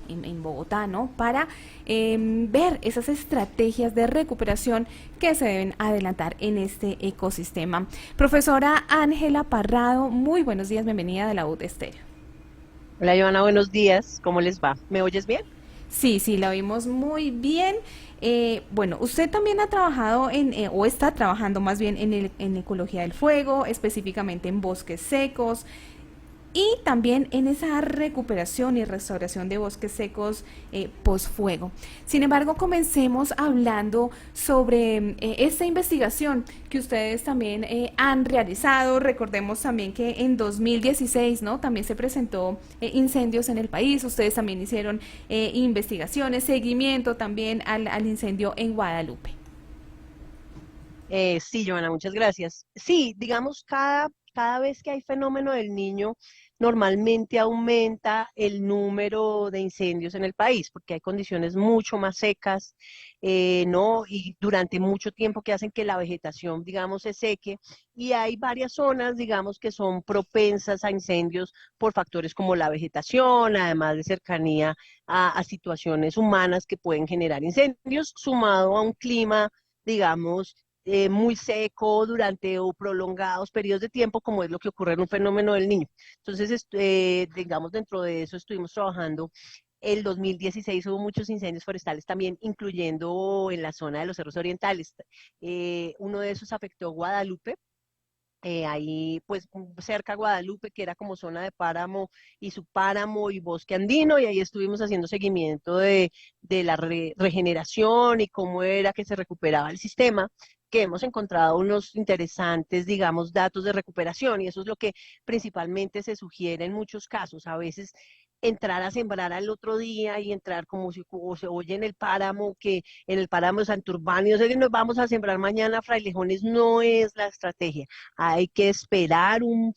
en Bogotá, ¿no? Para ver esas estrategias de recuperación que se deben adelantar en este ecosistema. Profesora Ángela Parrado, muy buenos días, bienvenida de la UD Estéreo. Hola, Joana, buenos días. ¿Cómo les va? ¿Me oyes bien? Sí, sí, la vimos muy bien. Bueno, usted también ha trabajado o está trabajando más bien en ecología del fuego, específicamente en bosques secos y también en esa recuperación y restauración de bosques secos post-fuego. Sin embargo, comencemos hablando sobre esta investigación que ustedes también han realizado. Recordemos también que en 2016, ¿no? También se presentó incendios en el país. Ustedes también hicieron investigaciones, seguimiento también al incendio en Guadalupe. Sí, Joana, muchas gracias. Sí, digamos, cada vez que hay fenómeno del niño, normalmente aumenta el número de incendios en el país, porque hay condiciones mucho más secas, ¿no? Y durante mucho tiempo que hacen que la vegetación, digamos, se seque. Y hay varias zonas, digamos, que son propensas a incendios por factores como la vegetación, además de cercanía a situaciones humanas que pueden generar incendios, sumado a un clima digamos, muy seco durante o prolongados periodos de tiempo, como es lo que ocurre en un fenómeno del niño. Entonces, digamos, dentro de eso estuvimos trabajando. El 2016 hubo muchos incendios forestales también, incluyendo en la zona de los cerros orientales. Uno de esos afectó Guadalupe, ahí pues cerca a Guadalupe, que era como zona de páramo y subpáramo y bosque andino, y ahí estuvimos haciendo seguimiento de la regeneración y cómo era que se recuperaba el sistema, que hemos encontrado unos interesantes, digamos, datos de recuperación, y eso es lo que principalmente se sugiere en muchos casos. A veces entrar a sembrar al otro día y entrar como como se oye en el páramo, que en el páramo de Santurbán, y no sé que nos vamos a sembrar mañana frailejones, no es la estrategia. Hay que esperar un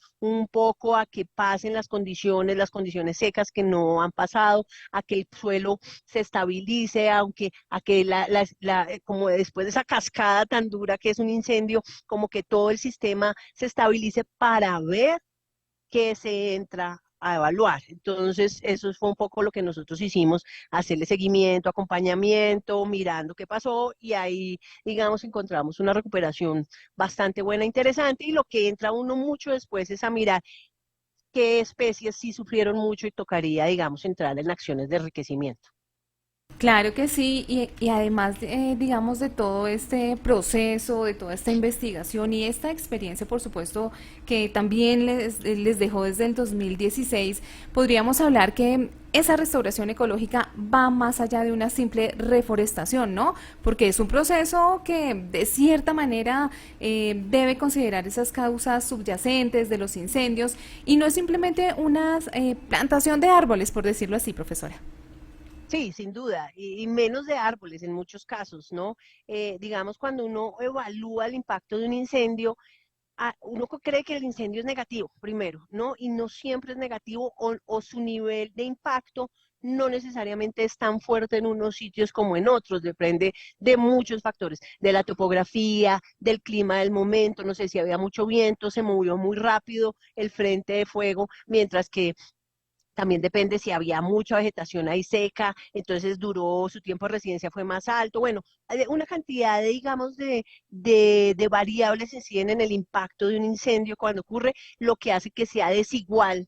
poco a que pasen las condiciones secas que no han pasado, a que el suelo se estabilice, aunque a que como después de esa cascada tan dura que es un incendio, como que todo el sistema se estabilice para ver qué se entra a evaluar. Entonces, eso fue un poco lo que nosotros hicimos, hacerle seguimiento, acompañamiento, mirando qué pasó y ahí, digamos, encontramos una recuperación bastante buena, interesante y lo que entra uno mucho después es a mirar qué especies sí sufrieron mucho y tocaría, digamos, entrar en acciones de enriquecimiento. Claro que sí, y además, digamos, de todo este proceso, de toda esta investigación y esta experiencia, por supuesto, que también les dejó desde el 2016, podríamos hablar que esa restauración ecológica va más allá de una simple reforestación, ¿no? Porque es un proceso que de cierta manera debe considerar esas causas subyacentes de los incendios y no es simplemente una plantación de árboles, por decirlo así, profesora. Sí, sin duda, y menos de árboles en muchos casos, ¿no? Digamos, cuando uno evalúa el impacto de un incendio, uno cree que el incendio es negativo, primero, ¿no? Y no siempre es negativo o su nivel de impacto no necesariamente es tan fuerte en unos sitios como en otros, depende de muchos factores, de la topografía, del clima del momento, no sé si había mucho viento, se movió muy rápido el frente de fuego, mientras que también depende si había mucha vegetación ahí seca, entonces duró, su tiempo de residencia fue más alto. Bueno, hay una cantidad de, digamos, de variables inciden en el impacto de un incendio cuando ocurre, lo que hace que sea desigual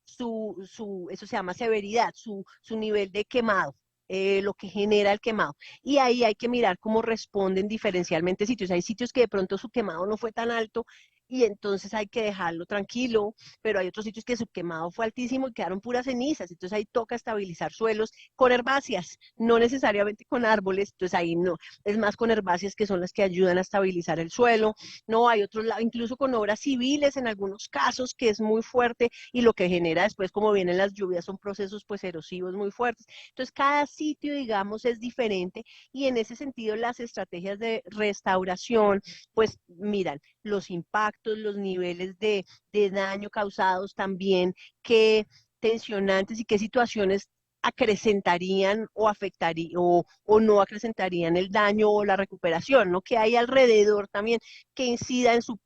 eso se llama severidad, su nivel de quemado. Lo que genera el quemado. Y ahí hay que mirar cómo responden diferencialmente sitios. Hay sitios que de pronto su quemado no fue tan alto y entonces hay que dejarlo tranquilo, pero hay otros sitios que su quemado fue altísimo y quedaron puras cenizas, entonces ahí toca estabilizar suelos con herbáceas, no necesariamente con árboles, entonces ahí no, es más con herbáceas que son las que ayudan a estabilizar el suelo, no, hay otros lados, incluso con obras civiles en algunos casos, que es muy fuerte y lo que genera después, como vienen las lluvias, son procesos pues erosivos muy fuertes, entonces cada sitio, digamos, es diferente y en ese sentido las estrategias de restauración, pues miran, los impactos, los niveles de daño causados también, qué tensionantes y qué situaciones acrecentarían o afectarían o no acrecentarían el daño o la recuperación, ¿no? Que hay alrededor también que incida en su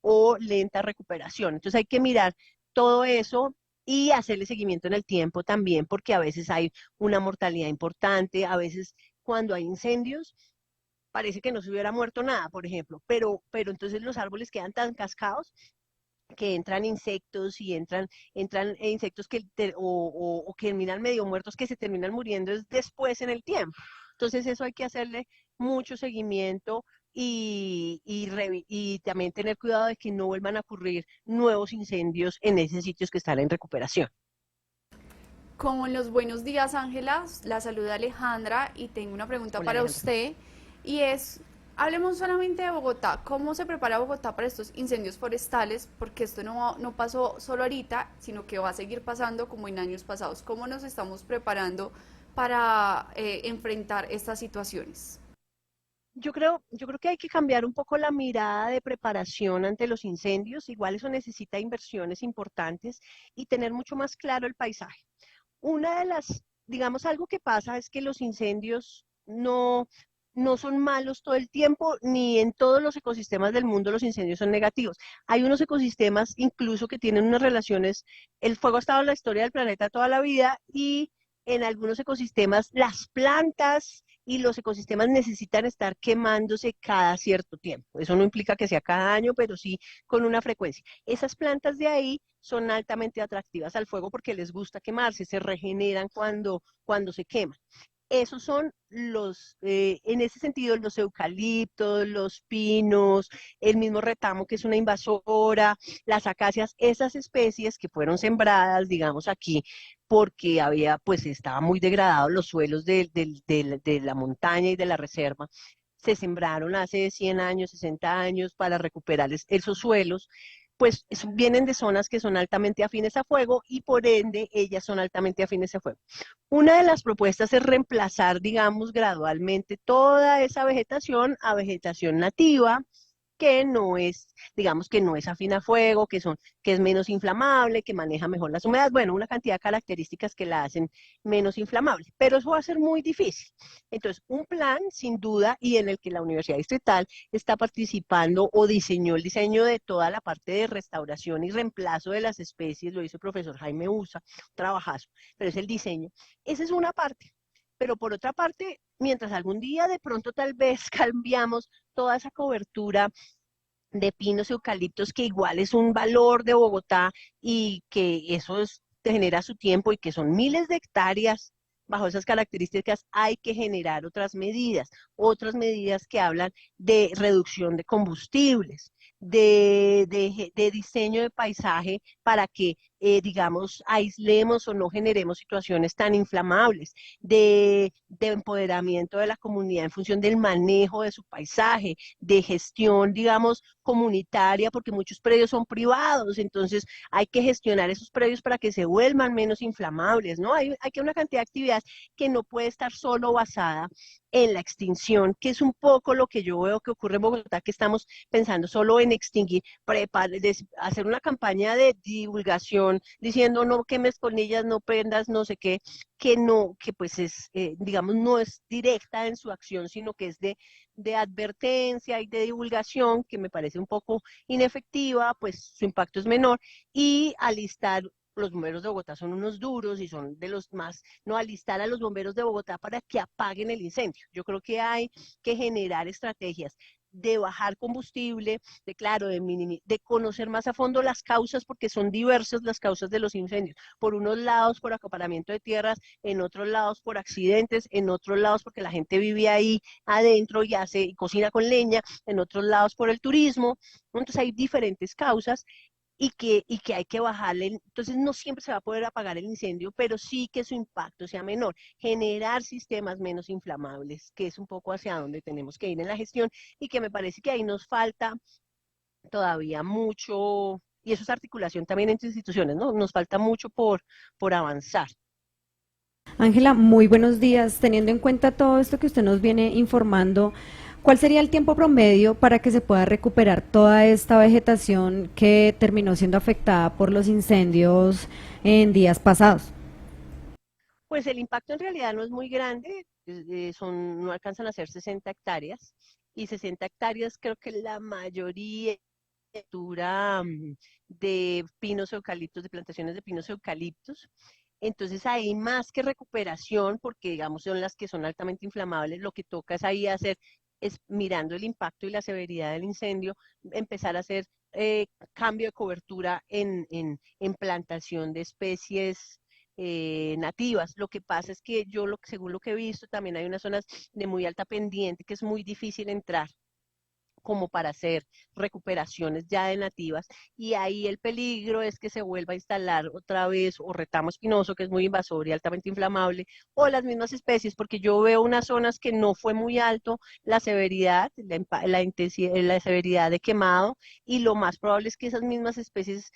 o lenta recuperación. Entonces hay que mirar todo eso y hacerle seguimiento en el tiempo también, porque a veces hay una mortalidad importante, a veces cuando hay incendios parece que no se hubiera muerto nada, por ejemplo, pero entonces los árboles quedan tan cascados que entran insectos y entran insectos o que terminan medio muertos, que se terminan muriendo después en el tiempo. Entonces eso hay que hacerle mucho seguimiento y también tener cuidado de que no vuelvan a ocurrir nuevos incendios en esos sitios que están en recuperación. Con los buenos días, Ángela, la saluda Alejandra y tengo una pregunta Hola para Alejandra. usted y es, hablemos solamente de Bogotá, ¿cómo se prepara Bogotá para estos incendios forestales? Porque esto no pasó solo ahorita, sino que va a seguir pasando como en años pasados. ¿Cómo nos estamos preparando para enfrentar estas situaciones? Yo creo que hay que cambiar un poco la mirada de preparación ante los incendios. Igual eso necesita inversiones importantes y tener mucho más claro el paisaje. Una de las, digamos, algo que pasa es que los incendios no son malos todo el tiempo, ni en todos los ecosistemas del mundo los incendios son negativos. Hay unos ecosistemas incluso que tienen unas relaciones, el fuego ha estado en la historia del planeta toda la vida y en algunos ecosistemas las plantas y los ecosistemas necesitan estar quemándose cada cierto tiempo. Eso no implica que sea cada año, pero sí con una frecuencia. Esas plantas de ahí son altamente atractivas al fuego porque les gusta quemarse, se regeneran cuando se queman. Esos son en ese sentido, los eucaliptos, los pinos, el mismo retamo que es una invasora, las acacias, esas especies que fueron sembradas, digamos aquí, porque pues estaba muy degradados los suelos de la montaña y de la reserva. Se sembraron hace 100 años, 60 años para recuperar esos suelos, pues vienen de zonas que son altamente afines a fuego y por ende ellas son altamente afines a fuego. Una de las propuestas es reemplazar, digamos, gradualmente toda esa vegetación a vegetación nativa, que no es, digamos, que no es afín a fuego, que es menos inflamable, que maneja mejor las humedades, bueno, una cantidad de características que la hacen menos inflamable, pero eso va a ser muy difícil. Entonces, un plan, sin duda, y en el que la Universidad Distrital está participando o diseñó el diseño de toda la parte de restauración y reemplazo de las especies, lo hizo el profesor Jaime Usa, un trabajazo, pero es el diseño. Esa es una parte. Pero por otra parte, mientras algún día de pronto tal vez cambiamos toda esa cobertura de pinos y eucaliptos, que igual es un valor de Bogotá y que te genera su tiempo y que son miles de hectáreas. Bajo esas características hay que generar otras medidas que hablan de reducción de combustibles, de diseño de paisaje para que, digamos, aislemos o no generemos situaciones tan inflamables, de empoderamiento de la comunidad en función del manejo de su paisaje, de gestión, digamos, comunitaria, porque muchos predios son privados, entonces hay que gestionar esos predios para que se vuelvan menos inflamables, ¿no? Hay que una cantidad de actividades que no puede estar solo basada en la extinción, que es un poco lo que yo veo que ocurre en Bogotá, que estamos pensando solo en extinguir, hacer una campaña de divulgación diciendo no quemes colillas, no prendas, no sé qué, que pues es, digamos, no es directa en su acción, sino que es de advertencia y de divulgación, que me parece un poco inefectiva, pues su impacto es menor, y alistar, los bomberos de Bogotá son unos duros y son de los más, no alistar a los bomberos de Bogotá para que apaguen el incendio. Yo creo que hay que generar estrategias de bajar combustible, claro, de conocer más a fondo las causas, porque son diversas las causas de los incendios. Por unos lados, por acaparamiento de tierras, en otros lados, por accidentes, en otros lados, porque la gente vive ahí adentro y cocina con leña, en otros lados, por el turismo. Entonces hay diferentes causas y que hay que bajarle. Entonces no siempre se va a poder apagar el incendio, pero sí que su impacto sea menor. Generar sistemas menos inflamables, que es un poco hacia donde tenemos que ir en la gestión y que me parece que ahí nos falta todavía mucho, y eso es articulación también entre instituciones, ¿no? Nos falta mucho por avanzar. Ángela, muy buenos días. Teniendo en cuenta todo esto que usted nos viene informando, ¿cuál sería el tiempo promedio para que se pueda recuperar toda esta vegetación que terminó siendo afectada por los incendios en días pasados? Pues el impacto en realidad no es muy grande, no alcanzan a ser 60 hectáreas, y 60 hectáreas creo que la mayoría cultura de pinos eucaliptos, de plantaciones de pinos eucaliptos. Entonces ahí más que recuperación, porque digamos son las que son altamente inflamables, lo que toca es ahí hacer, es mirando el impacto y la severidad del incendio, empezar a hacer cambio de cobertura en plantación de especies nativas. Lo que pasa es que yo, según lo que he visto, también hay unas zonas de muy alta pendiente que es muy difícil entrar como para hacer recuperaciones ya de nativas, y ahí el peligro es que se vuelva a instalar otra vez o retamo espinoso, que es muy invasor y altamente inflamable, o las mismas especies, porque yo veo unas zonas que no fue muy alto la severidad, la intensidad, la severidad de quemado, y lo más probable es que esas mismas especies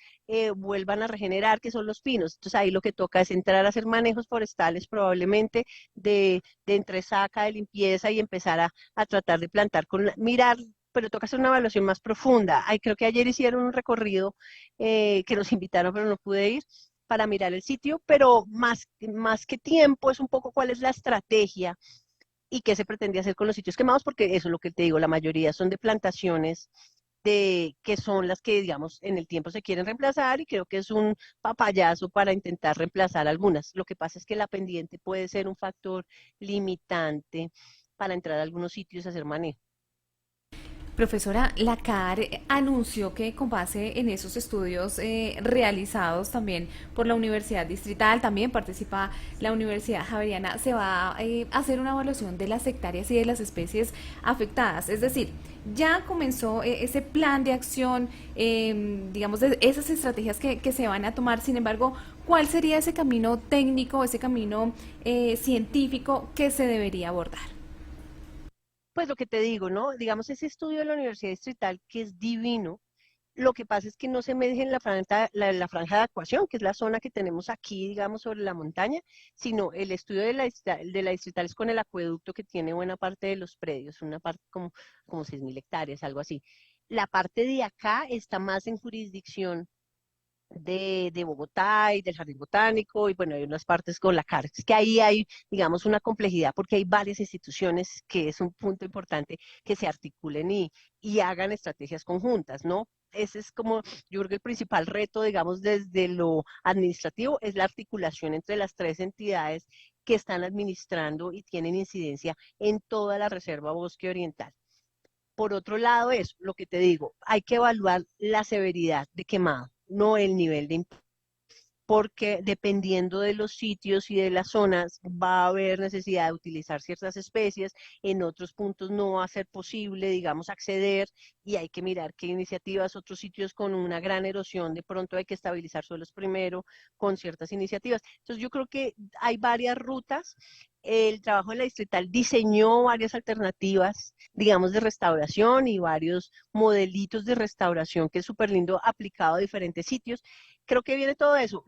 vuelvan a regenerar, que son los pinos. Entonces ahí lo que toca es entrar a hacer manejos forestales, probablemente de entresaca, de limpieza, y empezar a tratar de plantar mirar, pero toca hacer una evaluación más profunda. Ay, creo que ayer hicieron un recorrido que nos invitaron, pero no pude ir para mirar el sitio, pero más que tiempo es un poco cuál es la estrategia y qué se pretende hacer con los sitios quemados, porque eso es lo que te digo, la mayoría son de plantaciones que son las que, digamos, en el tiempo se quieren reemplazar, y creo que es un papayazo para intentar reemplazar algunas. Lo que pasa es que la pendiente puede ser un factor limitante para entrar a algunos sitios a hacer manejo. Profesora, la CAR anunció que con base en esos estudios realizados también por la Universidad Distrital, también participa la Universidad Javeriana, se va a hacer una evaluación de las hectáreas y de las especies afectadas. Es decir, ya comenzó ese plan de acción, digamos, de esas estrategias que se van a tomar. Sin embargo, ¿cuál sería ese camino técnico, ese camino científico que se debería abordar? Pues lo que te digo, ¿no? Digamos, ese estudio de la Universidad Distrital, que es divino, lo que pasa es que no se mide en la franja de acuación, que es la zona que tenemos aquí, digamos, sobre la montaña, sino el estudio de la Distrital es con el acueducto que tiene buena parte de los predios, una parte como 6.000 hectáreas, algo así. La parte de acá está más en jurisdicción de Bogotá y del Jardín Botánico, y bueno, hay unas partes con la CARES, que ahí hay, digamos, una complejidad, porque hay varias instituciones, que es un punto importante, que se articulen y hagan estrategias conjuntas, ¿no? Ese es como, yo creo que el principal reto, digamos, desde lo administrativo, es la articulación entre las tres entidades que están administrando y tienen incidencia en toda la Reserva Bosque Oriental. Por otro lado, es lo que te digo, hay que evaluar la severidad de quemado, no el nivel de impacto, porque dependiendo de los sitios y de las zonas va a haber necesidad de utilizar ciertas especies, en otros puntos no va a ser posible, digamos, acceder, y hay que mirar qué iniciativas, otros sitios con una gran erosión, de pronto hay que estabilizar suelos primero con ciertas iniciativas. Entonces yo creo que hay varias rutas. El trabajo de la distrital diseñó varias alternativas, digamos, de restauración, y varios modelitos de restauración, que es súper lindo aplicado a diferentes sitios. Creo que viene todo eso,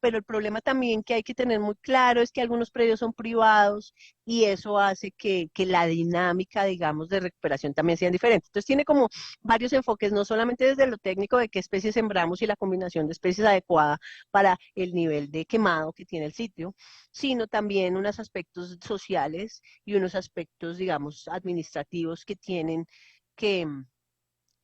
pero el problema también que hay que tener muy claro es que algunos predios son privados, y eso hace que la dinámica, digamos, de recuperación también sea diferente. Entonces tiene como varios enfoques, no solamente desde lo técnico de qué especies sembramos y la combinación de especies adecuada para el nivel de quemado que tiene el sitio, sino también unos aspectos sociales y unos aspectos, digamos, administrativos que tienen que,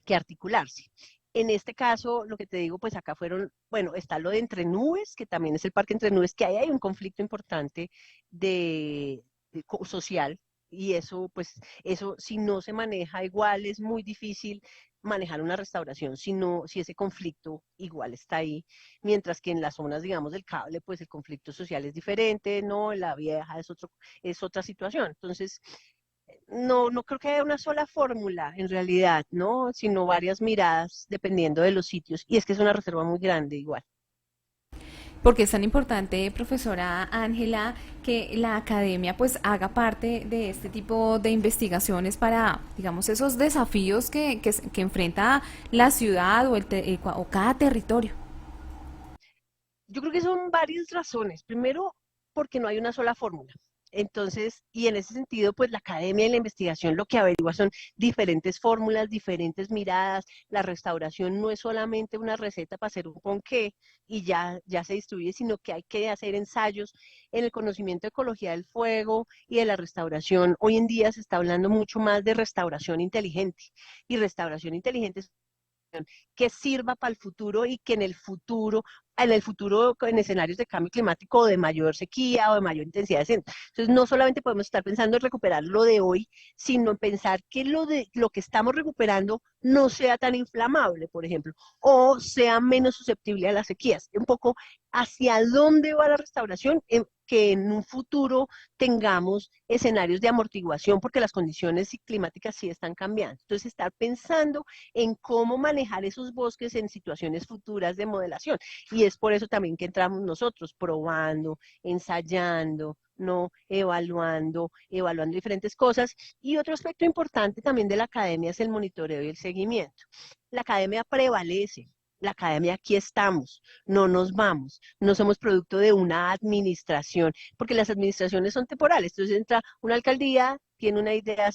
que articularse. En este caso, lo que te digo, pues acá fueron, bueno, está lo de Entre Nubes, que también es el parque Entre Nubes, que ahí hay un conflicto importante social, y eso, pues, eso si no se maneja igual, es muy difícil manejar una restauración, si ese conflicto igual está ahí, mientras que en las zonas, digamos, del cable, pues el conflicto social es diferente, ¿no? La vieja es otra situación. Entonces, no creo que haya una sola fórmula en realidad, ¿no? Sino varias miradas dependiendo de los sitios. Y es que es una reserva muy grande igual. Porque es tan importante, profesora Ángela, que la academia pues haga parte de este tipo de investigaciones para, digamos, esos desafíos que enfrenta la ciudad o cada territorio. Yo creo que son varias razones. Primero, porque no hay una sola fórmula. Entonces, y en ese sentido, pues la academia y la investigación lo que averigua son diferentes fórmulas, diferentes miradas. La restauración no es solamente una receta para hacer un ponqué y ya se distribuye, sino que hay que hacer ensayos en el conocimiento de ecología del fuego y de la restauración. Hoy en día se está hablando mucho más de restauración inteligente, y restauración inteligente que sirva para el futuro y que en el futuro, en escenarios de cambio climático o de mayor sequía o de mayor intensidad de incendio. Entonces, no solamente podemos estar pensando en recuperar lo de hoy, sino en pensar que lo que estamos recuperando no sea tan inflamable, por ejemplo, o sea menos susceptible a las sequías. Un poco hacia dónde va la restauración, que en un futuro tengamos escenarios de amortiguación, porque las condiciones climáticas sí están cambiando. Entonces, estar pensando en cómo manejar esos bosques en situaciones futuras de modelación. Y es por eso también que entramos nosotros, probando, ensayando, no evaluando diferentes cosas. Y otro aspecto importante también de la academia es el monitoreo y el seguimiento. La academia prevalece. La academia aquí estamos, no nos vamos, no somos producto de una administración, porque las administraciones son temporales. Entonces entra una alcaldía, tiene una idea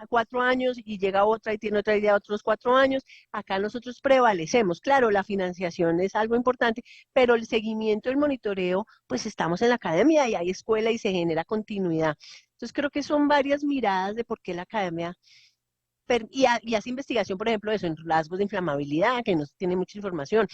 4 años y llega otra y tiene otra idea otros 4 años. Acá nosotros prevalecemos. Claro, la financiación es algo importante, pero el seguimiento, el monitoreo, pues estamos en la academia y hay escuela y se genera continuidad. Entonces creo que son varias miradas de por qué la academia y hace investigación, por ejemplo, eso en rasgos de inflamabilidad, que no se tiene mucha información,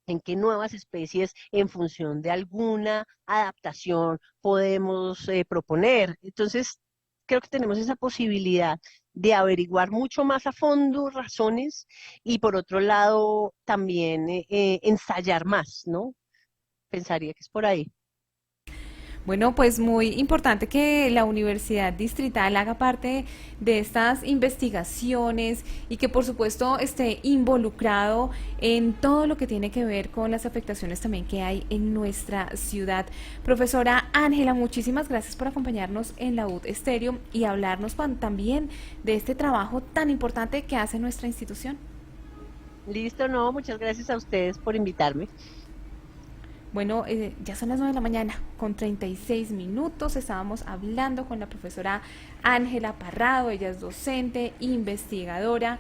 en qué nuevas especies en función de alguna adaptación podemos proponer. Entonces, creo que tenemos esa posibilidad de averiguar mucho más a fondo razones y por otro lado también ensayar más, ¿no? Pensaría que es por ahí. Bueno, pues muy importante que la Universidad Distrital haga parte de estas investigaciones y que por supuesto esté involucrado en todo lo que tiene que ver con las afectaciones también que hay en nuestra ciudad. Profesora Ángela, muchísimas gracias por acompañarnos en la UD Estéreo y hablarnos también de este trabajo tan importante que hace nuestra institución. Listo, no, muchas gracias a ustedes por invitarme. Bueno, ya son las 9 de la mañana, con 36 minutos. Estábamos hablando con la profesora Ángela Parrado. Ella es docente, investigadora